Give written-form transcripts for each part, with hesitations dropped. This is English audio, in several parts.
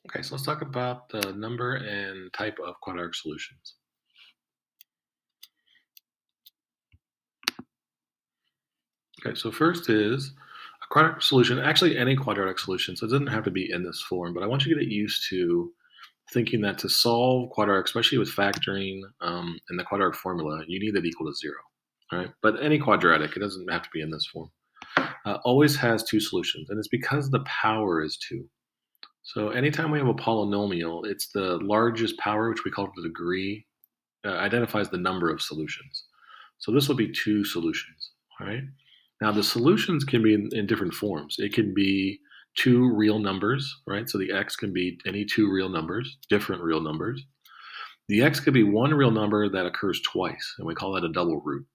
Okay, so let's talk about the number and type of quadratic solutions. Okay, so first is a quadratic solution, actually any quadratic solution, so it doesn't have to be in this form, but I want you to get used to thinking that to solve quadratic, especially with factoring and the quadratic formula, you need that equal to zero. All right, but any quadratic, it doesn't have to be in this form, always has two solutions, and it's because the power is two. So anytime we have a polynomial, it's the largest power, which we call the degree, identifies the number of solutions. So this will be two solutions. All right. Now the solutions can be in different forms. It can be two real numbers, right? So the x can be any two real numbers, different real numbers. The x could be one real number that occurs twice, and we call that a double root.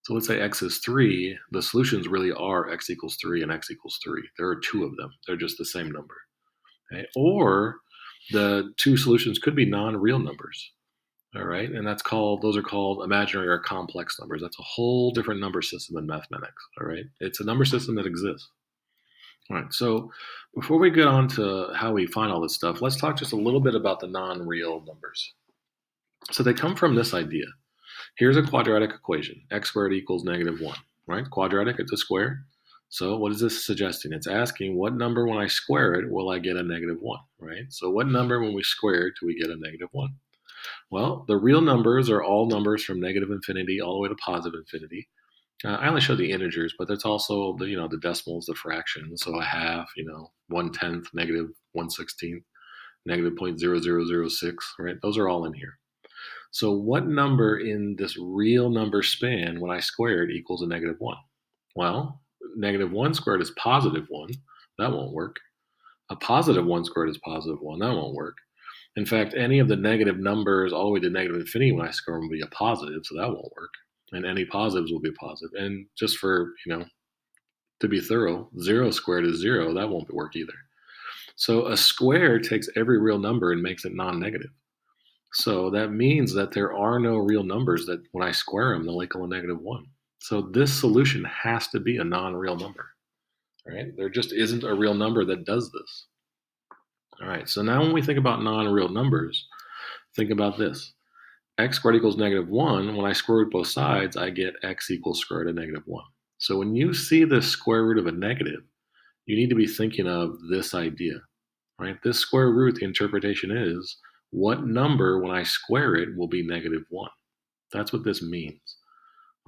So let's say x is 3. The solutions really are x equals 3 and x equals 3. There are two of them. They're just the same number. Okay? Or the two solutions could be non-real numbers. All right. And those are called imaginary or complex numbers. That's a whole different number system in mathematics. All right. It's a number system that exists. All right. So before we get on to how we find all this stuff, let's talk just a little bit about the non real numbers. So they come from this idea. Here's a quadratic equation x squared equals negative 1, right? Quadratic, it's a square. So what is this suggesting? It's asking what number when I square it will I get a negative 1, right? So what number when we square it do we get a negative 1? Well, the real numbers are all numbers from negative infinity all the way to positive infinity. I only show the integers, but that's also the decimals, the fractions. So a half, 1/10, negative 1/16, negative 0.0006, right? Those are all in here. So what number in this real number span when I square it equals a negative 1? Well, negative 1 squared is positive 1. That won't work. A positive 1 squared is positive 1. That won't work. In fact, any of the negative numbers all the way to negative infinity when I square them will be a positive, so that won't work. And any positives will be positive. And just for, to be thorough, 0 squared is 0. That won't work either. So a square takes every real number and makes it non-negative. So that means that there are no real numbers that when I square them, they'll equal a negative 1. So this solution has to be a non-real number, right? There just isn't a real number that does this. All right, so now when we think about non-real numbers, think about this. X squared equals negative 1. When I square root both sides, I get x equals square root of negative 1. So when you see the square root of a negative, you need to be thinking of this idea, right? This square root, the interpretation is what number, when I square it, will be negative 1. That's what this means.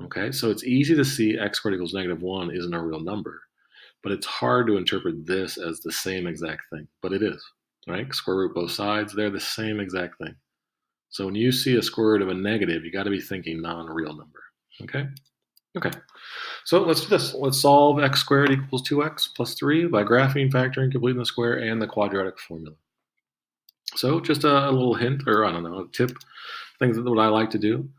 Okay, so it's easy to see x squared equals negative 1 isn't a real number, but it's hard to interpret this as the same exact thing, but it is, right? Square root both sides, they're the same exact thing. So when you see a square root of a negative, you got to be thinking non-real number. Okay? Okay. So let's do this. Let's solve x squared equals 2x plus 3 by graphing, factoring, completing the square, and the quadratic formula. So just a little hint, or I don't know, a tip, things that what I like to do.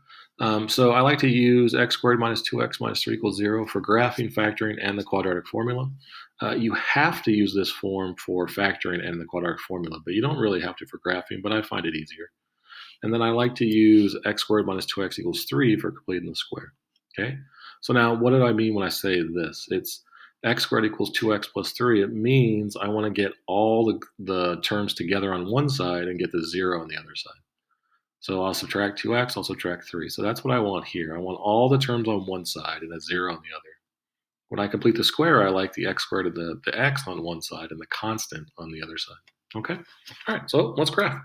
So I like to use x squared minus 2x minus 3 equals 0 for graphing, factoring, and the quadratic formula. You have to use this form for factoring and the quadratic formula, but you don't really have to for graphing, but I find it easier. And then I like to use x squared minus 2x equals 3 for completing the square. Okay? So now what do I mean when I say this? It's x squared equals 2x plus 3. It means I want to get all the terms together on one side and get the 0 on the other side. So I'll subtract 2x, I'll subtract 3. So that's what I want here. I want all the terms on one side and a 0 on the other. When I complete the square, I like the x squared of the x on one side and the constant on the other side. Okay? All right, so let's graph.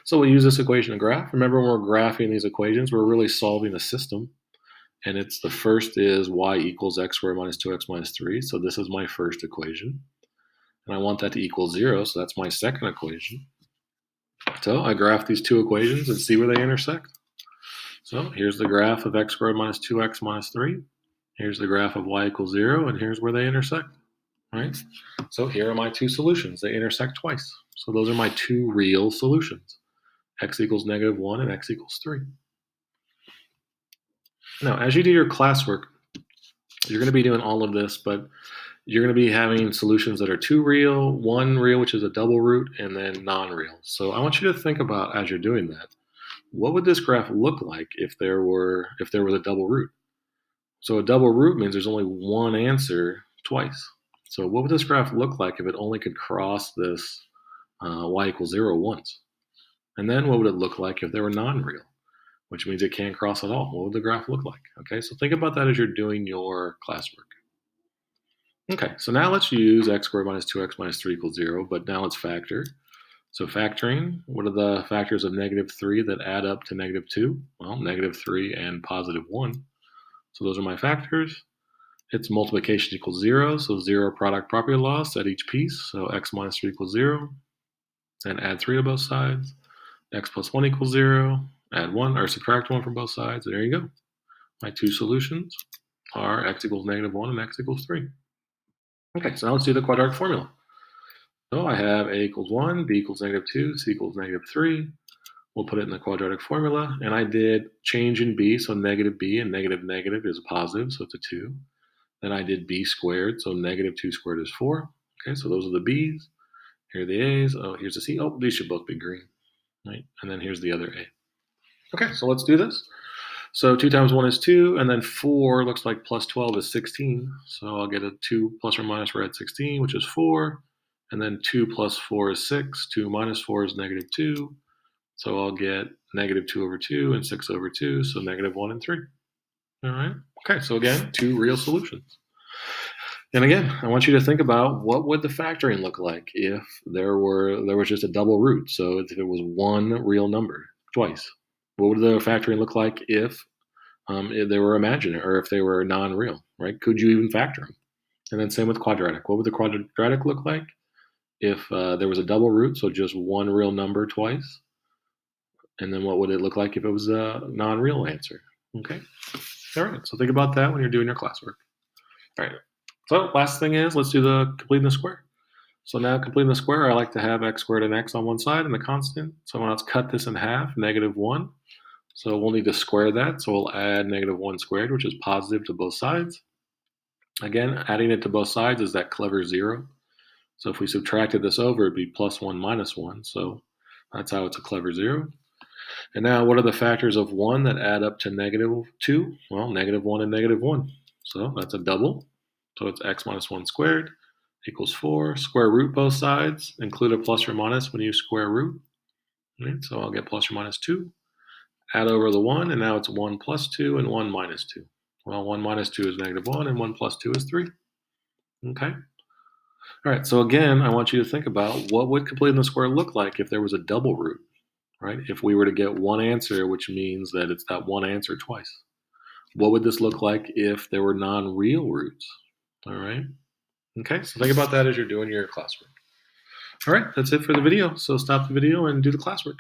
So we use this equation to graph. Remember, when we're graphing these equations, we're really solving a system. And it's the first is y equals x squared minus 2x minus 3. So this is my first equation. And I want that to equal 0, so that's my second equation. So I graph these two equations and see where they intersect. So here's the graph of x squared minus 2x minus 3. Here's the graph of y equals 0, and here's where they intersect. Right? So here are my two solutions. They intersect twice. So those are my two real solutions. X equals negative 1 and x equals 3. Now, as you do your classwork, you're going to be doing all of this, but you're going to be having solutions that are two real, one real, which is a double root, and then non-real. So I want you to think about, as you're doing that, what would this graph look like if there was a double root? So a double root means there's only one answer twice. So what would this graph look like if it only could cross this y equals 0 once. And then what would it look like if they were non-real? Which means it can't cross at all. What would the graph look like? Okay, so think about that as you're doing your classwork. Okay, so now let's use x squared minus 2x minus 3 equals 0, but now let's factor. So factoring, what are the factors of negative 3 that add up to negative 2? Well, negative 3 and positive 1. So those are my factors. Its multiplication equals 0, so 0 product property loss at each piece. So x minus 3 equals 0, and add 3 to both sides. X plus 1 equals 0, add 1, or subtract 1 from both sides. There you go. My two solutions are x equals negative 1 and x equals 3. Okay, so now let's do the quadratic formula. So I have a equals 1, b equals negative 2, c equals negative 3. We'll put it in the quadratic formula. And I did change in b, so negative b and negative negative is a positive, so it's a 2. Then I did b squared, so negative 2 squared is 4. Okay, so those are the b's. Here are the a's. Oh, here's the c. Oh, these should both be green. Right? And then here's the other a. Okay, so let's do this. So 2 times 1 is 2, and then 4 looks like plus 12 is 16. So I'll get a 2 plus or minus, we're at 16, which is 4. And then 2 plus 4 is 6. 2 minus 4 is negative 2. So I'll get negative 2 over 2 and 6 over 2, so negative 1 and 3. All right. Okay, so again, two real solutions. And again, I want you to think about what would the factoring look like if there was just a double root. So if it was one real number twice, what would the factoring look like if they were imaginary or if they were non-real, right? Could you even factor them? And then same with quadratic. What would the quadratic look like if there was a double root, so just one real number twice? And then what would it look like if it was a non-real answer? Okay. All right. So think about that when you're doing your classwork. All right. So last thing is let's do the completing the square. So now completing the square, I like to have x squared and x on one side and the constant. So now let's cut this in half, negative 1. So we'll need to square that. So we'll add negative 1 squared, which is positive to both sides. Again, adding it to both sides is that clever 0. So if we subtracted this over, it'd be plus 1 minus 1. So that's how it's a clever 0. And now what are the factors of 1 that add up to negative 2? Well, negative 1 and negative 1. So that's a double. So it's x minus 1 squared equals 4. Square root both sides. Include a plus or minus when you square root. Right? So I'll get plus or minus 2. Add over the 1, and now it's 1 plus 2 and 1 minus 2. Well, 1 minus 2 is negative 1, and 1 plus 2 is 3. Okay? All right, so again, I want you to think about what would completing the square look like if there was a double root, right? If we were to get one answer, which means that it's that one answer twice. What would this look like if there were non-real roots? All right? Okay, so think about that as you're doing your classwork. All right, that's it for the video. So stop the video and do the classwork.